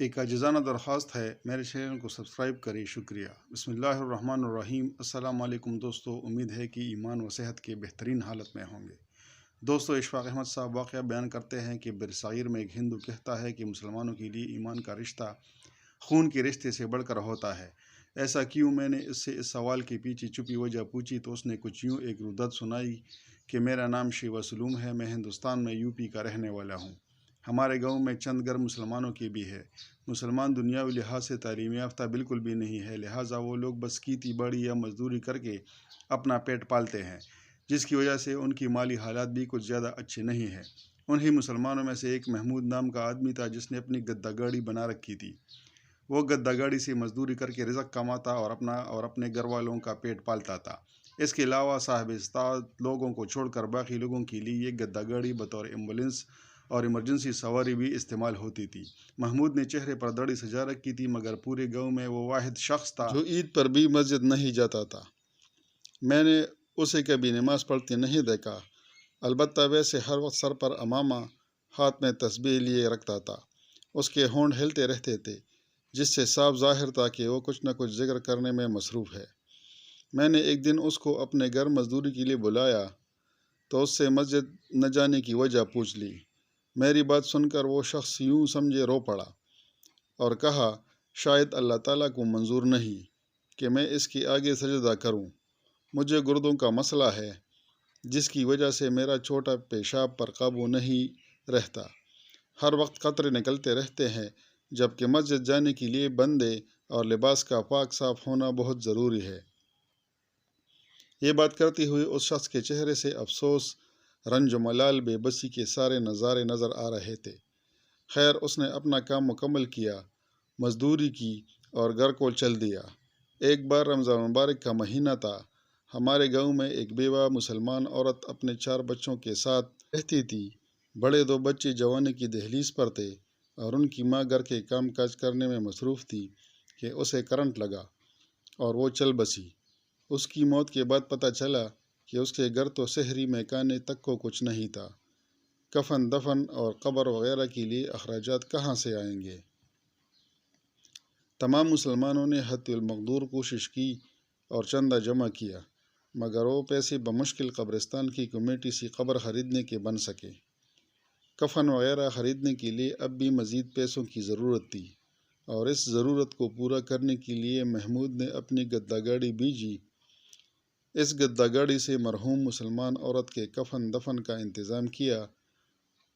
ایک عاجزانہ درخواست ہے، میرے چینل کو سبسکرائب کریں، شکریہ۔ بسم اللہ الرحمن الرحیم۔ السلام علیکم دوستو، امید ہے کہ ایمان و صحت کے بہترین حالت میں ہوں گے۔ دوستو، اشفاق احمد صاحب واقعہ بیان کرتے ہیں کہ برصغیر میں ایک ہندو کہتا ہے کہ مسلمانوں کے لیے ایمان کا رشتہ خون کے رشتے سے بڑھ کر ہوتا ہے۔ ایسا کیوں؟ میں نے اس سے اس سوال کے پیچھے چھپی وجہ پوچھی تو اس نے کچھ یوں ایک ردت سنائی کہ میرا نام شیوا سلوم ہے، میں ہندوستان میں یو پی کا رہنے والا ہوں۔ ہمارے گاؤں میں چند گھر مسلمانوں کے بھی ہے۔ مسلمان دنیاوی لحاظ سے تعلیم یافتہ بالکل بھی نہیں ہے، لہٰذا وہ لوگ بس کھیتی باڑی یا مزدوری کر کے اپنا پیٹ پالتے ہیں، جس کی وجہ سے ان کی مالی حالات بھی کچھ زیادہ اچھے نہیں ہیں۔ انہی مسلمانوں میں سے ایک محمود نام کا آدمی تھا جس نے اپنی گدہ گاڑی بنا رکھی تھی۔ وہ گدہ گاڑی سے مزدوری کر کے رزق کماتا اور اپنے گھر والوں کا پیٹ پالتا تھا۔ اس کے علاوہ صاحب استطاعت لوگوں کو چھوڑ کر باقی لوگوں کے لیے یہ گدہ گاڑی بطور ایمبولینس اور ایمرجنسی سواری بھی استعمال ہوتی تھی۔ محمود نے چہرے پر داڑھی سجا رکھی تھی، مگر پورے گاؤں میں وہ واحد شخص تھا جو عید پر بھی مسجد نہیں جاتا تھا۔ میں نے اسے کبھی نماز پڑھتے نہیں دیکھا، البتہ ویسے ہر وقت سر پر عمامہ، ہاتھ میں تسبیح لیے رکھتا تھا۔ اس کے ہونٹ ہلتے رہتے تھے، جس سے صاف ظاہر تھا کہ وہ کچھ نہ کچھ ذکر کرنے میں مصروف ہے۔ میں نے ایک دن اس کو اپنے گھر مزدوری کے لیے بلایا تو اس سے مسجد نہ جانے کی وجہ پوچھ لی۔ میری بات سن کر وہ شخص یوں سمجھے رو پڑا اور کہا، شاید اللہ تعالیٰ کو منظور نہیں کہ میں اس کے آگے سجدہ کروں۔ مجھے گردوں کا مسئلہ ہے، جس کی وجہ سے میرا چھوٹا پیشاب پر قابو نہیں رہتا۔ ہر وقت قطرے نکلتے رہتے ہیں، جبکہ مسجد جانے کے لیے بندے اور لباس کا پاک صاف ہونا بہت ضروری ہے۔ یہ بات کرتے ہوئے اس شخص کے چہرے سے افسوس، رنج و ملال، بے بسی کے سارے نظارے نظر آ رہے تھے۔ خیر، اس نے اپنا کام مکمل کیا، مزدوری کی اور گھر کو چل دیا۔ ایک بار رمضان مبارک کا مہینہ تھا۔ ہمارے گاؤں میں ایک بیوہ مسلمان عورت اپنے 4 بچوں کے ساتھ رہتی تھی۔ بڑے 2 بچے جوانی کی دہلیز پر تھے اور ان کی ماں گھر کے کام کاج کرنے میں مصروف تھی کہ اسے کرنٹ لگا اور وہ چل بسی۔ اس کی موت کے بعد پتہ چلا کہ اس کے گھر تو سحری میں کھانے تک کو کچھ نہیں تھا۔ کفن دفن اور قبر وغیرہ کے لیے اخراجات کہاں سے آئیں گے؟ تمام مسلمانوں نے حد المقدور کوشش کی اور چندہ جمع کیا، مگر وہ پیسے بمشکل قبرستان کی کمیٹی سے قبر خریدنے کے بن سکے۔ کفن وغیرہ خریدنے کے لیے اب بھی مزید پیسوں کی ضرورت تھی، اور اس ضرورت کو پورا کرنے کے لیے محمود نے اپنی گدہ گاڑی بیچی۔ اس گدہ گاڑی سے مرحوم مسلمان عورت کے کفن دفن کا انتظام کیا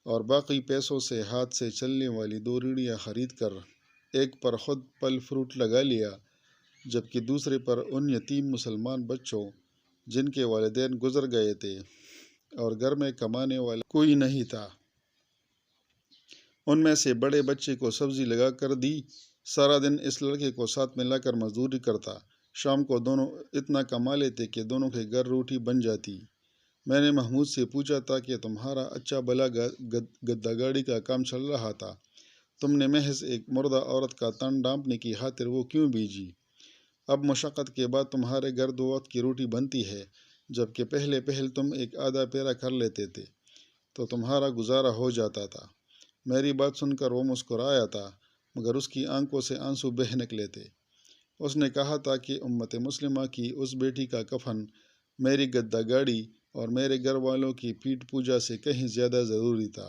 اور باقی پیسوں سے ہاتھ سے چلنے والی 2 ریڑھیاں خرید کر ایک پر خود پھل فروٹ لگا لیا، جبکہ دوسرے پر ان یتیم مسلمان بچوں جن کے والدین گزر گئے تھے اور گھر میں کمانے والا کوئی نہیں تھا، ان میں سے بڑے بچے کو سبزی لگا کر دی۔ سارا دن اس لڑکے کو ساتھ میں لا کر مزدوری کرتا، شام کو دونوں اتنا کما لیتے کہ دونوں کے گھر روٹی بن جاتی۔ میں نے محمود سے پوچھا تھا کہ تمہارا اچھا بھلا گدہ گاڑی کا کام چل رہا تھا، تم نے محض ایک مردہ عورت کا تن ڈانپنے کی خاطر وہ کیوں بیچی؟ اب مشقت کے بعد تمہارے گھر 2 وقت کی روٹی بنتی ہے، جبکہ پہل تم ایک آدھا پیرا کر لیتے تھے تو تمہارا گزارا ہو جاتا تھا۔ میری بات سن کر وہ مسکرایا تھا، مگر اس کی آنکھوں سے آنسو بہہ نکلے تھے۔ اس نے کہا تھا کہ امت مسلمہ کی اس بیٹی کا کفن میری گدہ گاڑی اور میرے گھر والوں کی پیٹ پوجا سے کہیں زیادہ ضروری تھا،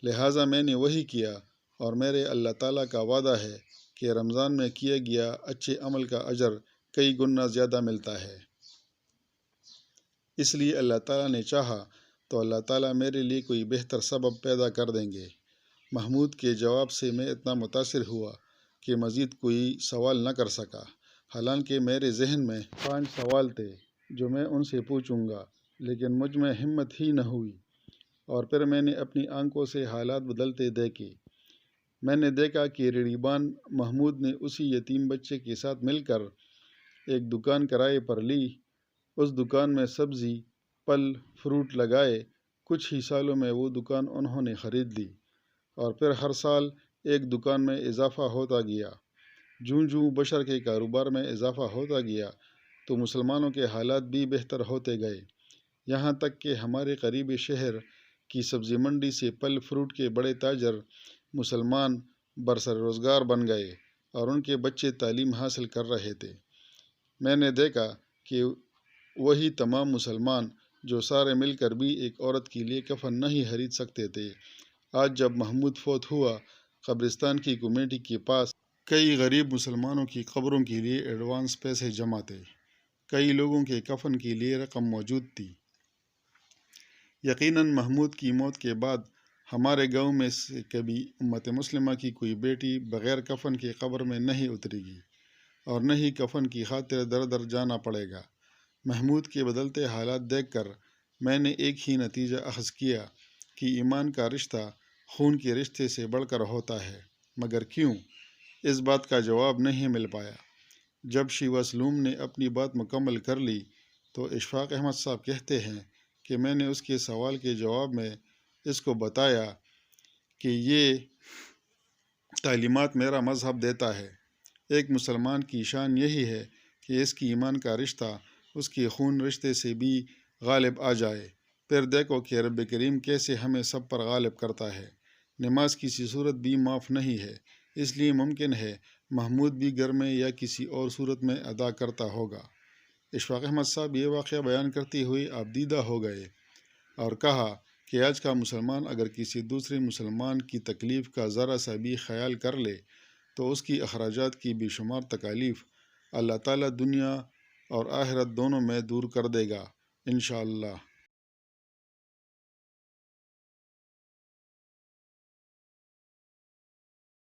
لہٰذا میں نے وہی کیا، اور میرے اللہ تعالیٰ کا وعدہ ہے کہ رمضان میں کیا گیا اچھے عمل کا اجر کئی گنا زیادہ ملتا ہے۔ اس لیے اللہ تعالیٰ نے چاہا تو اللہ تعالیٰ میرے لیے کوئی بہتر سبب پیدا کر دیں گے۔ محمود کے جواب سے میں اتنا متاثر ہوا کہ مزید کوئی سوال نہ کر سکا، حالانکہ میرے ذہن میں 5 سوال تھے جو میں ان سے پوچھوں گا، لیکن مجھ میں ہمت ہی نہ ہوئی، اور پھر میں نے اپنی آنکھوں سے حالات بدلتے دیکھے۔ میں نے دیکھا کہ ریڑھی بان محمود نے اسی یتیم بچے کے ساتھ مل کر ایک دکان کرائے پر لی۔ اس دکان میں سبزی، پھل فروٹ لگائے۔ کچھ ہی سالوں میں وہ دکان انہوں نے خرید لی، اور پھر ہر سال ایک دکان میں اضافہ ہوتا گیا۔ جوں جوں بشر کے کاروبار میں اضافہ ہوتا گیا تو مسلمانوں کے حالات بھی بہتر ہوتے گئے، یہاں تک کہ ہمارے قریبی شہر کی سبزی منڈی سے پھل فروٹ کے بڑے تاجر مسلمان برسر روزگار بن گئے اور ان کے بچے تعلیم حاصل کر رہے تھے۔ میں نے دیکھا کہ وہی تمام مسلمان جو سارے مل کر بھی ایک عورت کے لیے کفن نہیں خرید سکتے تھے، آج جب محمود فوت ہوا، قبرستان کی کمیٹی کے پاس کئی غریب مسلمانوں کی قبروں کے لیے ایڈوانس پیسے جمع تھے۔ کئی لوگوں کے کفن کے لیے رقم موجود تھی۔ یقیناً محمود کی موت کے بعد ہمارے گاؤں میں سے کبھی امت مسلمہ کی کوئی بیٹی بغیر کفن کے قبر میں نہیں اترے گی اور نہ ہی کفن کی خاطر در در جانا پڑے گا۔ محمود کے بدلتے حالات دیکھ کر میں نے ایک ہی نتیجہ اخذ کیا کہ ایمان کا رشتہ خون کے رشتے سے بڑھ کر ہوتا ہے، مگر کیوں؟ اس بات کا جواب نہیں مل پایا۔ جب شیوا سلوم نے اپنی بات مکمل کر لی تو اشفاق احمد صاحب کہتے ہیں کہ میں نے اس کے سوال کے جواب میں اس کو بتایا کہ یہ تعلیمات میرا مذہب دیتا ہے۔ ایک مسلمان کی شان یہی ہے کہ اس کی ایمان کا رشتہ اس کے خون رشتے سے بھی غالب آ جائے۔ پھر دیکھو کہ رب کریم کیسے ہمیں سب پر غالب کرتا ہے۔ نماز کسی صورت بھی معاف نہیں ہے، اس لیے ممکن ہے محمود بھی گھر میں یا کسی اور صورت میں ادا کرتا ہوگا۔ اشفاق احمد صاحب یہ واقعہ بیان کرتے ہوئے آپ دیدہ ہو گئے اور کہا کہ آج کا مسلمان اگر کسی دوسرے مسلمان کی تکلیف کا ذرا سا بھی خیال کر لے تو اس کی اخراجات کی بے شمار تکالیف اللہ تعالیٰ دنیا اور آخرت دونوں میں دور کر دے گا انشاءاللہ۔